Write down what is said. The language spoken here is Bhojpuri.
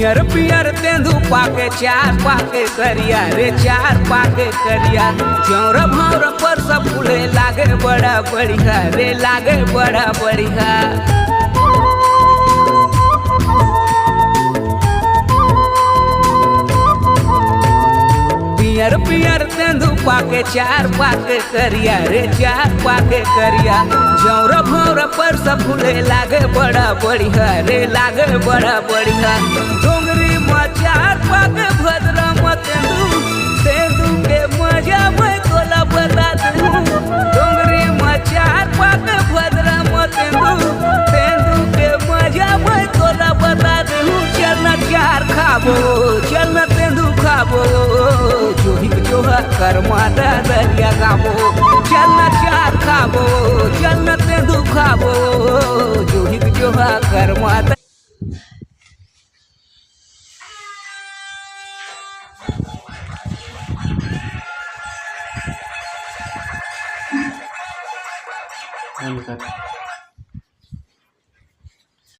पियर पियर तेंदू पाके चार पाके करिया रे चार पाके करिया चौर भौर पर सब फूले लागे बड़ा बढ़िया रे लागे बड़ा बढ़िया। पियर पियर तेंदू पाके चार पाके करिया रे चार पाके करिया चौर भौर पर सब फूले लागे बड़ा बढ़िया रे लागे बड़ा बढ़िया। डोंगरी में चार पाके भद्रा में तेंदू तेंदू के मजा मैं तोला बता दूं। डोंगरी में चार पाके भद्रा में तेंदू तेंदू के मजा मैं तोला बता दूं। चलना चार खाबो चलना तेंदू खाबो जोही जोहा कर माता दरिया गाबो चलना चार खाबो चलना तेंदू खाबो जोही जोहा कर माता। धन्यवाद।